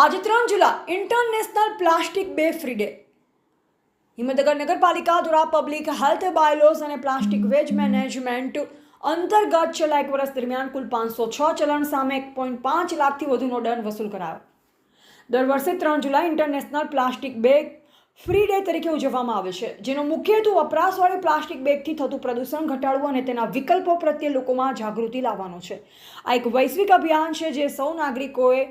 આજે 3 જુલાઈ international plastic બે ફ્રી ડે. હિંમતનગર નગરપાલિકા દ્વારા પબ્લિક હેલ્થ બાયલોઝ અને પ્લાસ્ટિક વેસ્ટ મેનેજમેન્ટ અંતર્ગત છેલ્લા 1 વર્ષ દરમિયાન કુલ 506 ચલણ સામે 1.5 લાખથી વધુનો દંડ વસૂલ કરાયો. દર વર્ષે 3 જુલાઈ international plastic bag free day તરીકે ઉજવવામાં આવે છે, જેનો મુખ્ય હેતુ વપરાશવાળી પ્લાસ્ટિક બેગથી થતું પ્રદૂષણ ઘટાડવું અને તેના વિકલ્પો પ્રત્યે લોકોમાં જાગૃતિ લાવવાનો છે. આ એક વૈશ્વિક અભિયાન છે જે સૌ નાગરિકોએ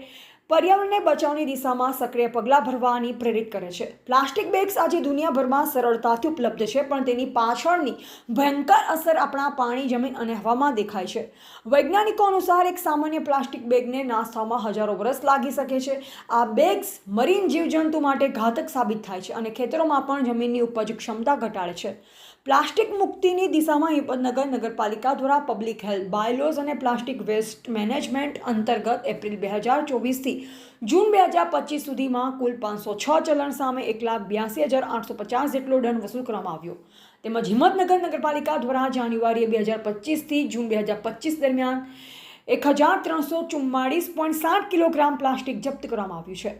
પર્યાવરણને બચાવવાની દિશામાં સક્રિય પગલાં ભરવાની પ્રેરિત કરે છે. પ્લાસ્ટિક બેગ્સ આજે દુનિયાભરમાં સરળતાથી ઉપલબ્ધ છે, પણ તેની પાછળની ભયંકર અસર આપણા પાણી, જમીન અને હવામાં દેખાય છે. વૈજ્ઞાનિકો અનુસાર એક સામાન્ય પ્લાસ્ટિક બેગને નાશ થવામાં હજારો વર્ષ લાગી શકે છે. આ બેગ્સ મરીન જીવજંતુ માટે ઘાતક સાબિત થાય છે અને ખેતરોમાં પણ જમીનની ઉપજ ક્ષમતા ઘટાડે છે. પ્લાસ્ટિક મુક્તિની દિશામાં હિંમતનગર નગરપાલિકા દ્વારા પબ્લિક હેલ્થ બાયલોઝ અને પ્લાસ્ટિક વેસ્ટ મેનેજમેન્ટ અંતર્ગત એપ્રિલ 2024થી જૂન 2025 સુધીમાં કુલ 506 ચલણ સામે 1,82,850 જેટલો દંડ વસૂલ કરવામાં આવ્યો. તેમજ હિંમતનગર નગરપાલિકા દ્વારા જાન્યુઆરી 2025થી જૂન 2025 દરમિયાન 1,344.7 કિલોગ્રામ પ્લાસ્ટિક જપ્ત કરવામાં આવ્યું છે.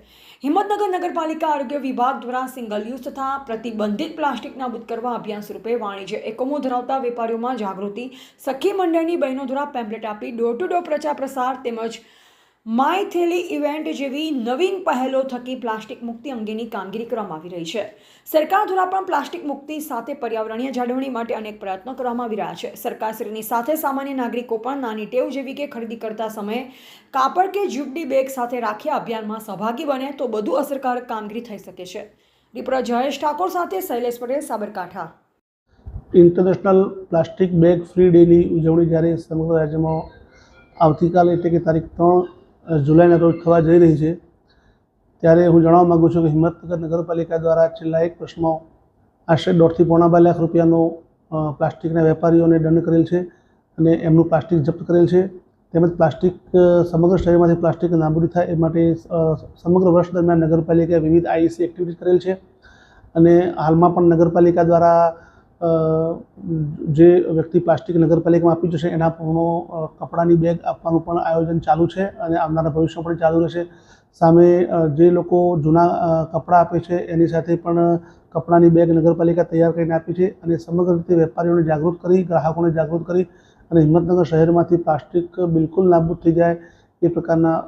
હિંમતનગર નગરપાલિકા આરોગ્ય વિભાગ દ્વારા સિંગલ યુઝ તથા પ્રતિબંધિત પ્લાસ્ટિક નાબૂદ કરવા અભિયાન સ્વરૂપે વાણિજ્ય એકમો ધરાવતા વેપારીઓમાં જાગૃતિ, સખી મંડળની બહેનો દ્વારા પેમ્પલેટ આપી ડોર ટુ ડોર પ્રચાર પ્રસાર તેમજ માય થેલી ઇવેન્ટ જેવી નવીન પહેલો થકી પ્લાસ્ટિક મુક્તિ અંગેની કામગીરી કરવામાં આવી રહી છે. સરકાર દ્વારા પણ પ્લાસ્ટિક મુક્તિ સાથે પર્યાવરણીય જાળવણી માટે અનેક પ્રયત્નો કરવામાં આવી રહ્યા છે. સરકારશ્રીની સાથે સામાન્ય નાગરિકો પણ નાની ટેવ જેવી કે ખરીદી કરતા સમયે કાપડ કે જૂટની બેગ સાથે રાખી અભિયાનમાં સહભાગી બને તો વધુ અસરકારક કામગીરી થઈ શકે છે. રિપોર્ટર જયેશ ઠાકોર સાથે Shailesh Patel, Sabarkantha. International plastic bag free ડેની ઉજવણી જ્યારે સમગ્ર રાજ્યમાં આવતીકાલે એટલે કે તારીખ 3 જુલાઈના રોજ થવા જઈ રહી છે, ત્યારે હું જણાવવા માગું છું કે હિંમતનગર નગરપાલિકા દ્વારા છેલ્લા 1 વર્ષમાં આશરે 1.5 થી 2.5 લાખ રૂપિયાનો પ્લાસ્ટિકના વેપારીઓને દંડ કરેલ છે અને એમનું પ્લાસ્ટિક જપ્ત કરેલ છે. તેમજ પ્લાસ્ટિક સમગ્ર શહેરમાંથી પ્લાસ્ટિક નાબૂદી થાય એ માટે સમગ્ર વર્ષ દરમિયાન નગરપાલિકાએ વિવિધ આઈસી એક્ટિવિટીઝ કરેલ છે અને હાલમાં પણ નગરપાલિકા દ્વારા જે વ્યક્તિ પ્લાસ્ટિક નગરપાલિકામાં આપી જશે એના પૂર્ણો કપડાની બેગ આપવાનું પણ આયોજન ચાલુ છે અને આવનારા ભવિષ્યમાં પણ ચાલુ રહેશે. સામે જે લોકો જૂના કપડાં આપે છે એની સાથે પણ કપડાની બેગ નગરપાલિકા તૈયાર કરીને આપી છે અને સમગ્ર રીતે વેપારીઓને જાગૃત કરી, ગ્રાહકોને જાગૃત કરી અને હિંમતનગર શહેરમાંથી પ્લાસ્ટિક બિલકુલ નાબૂદ થઈ જાય એ પ્રકારના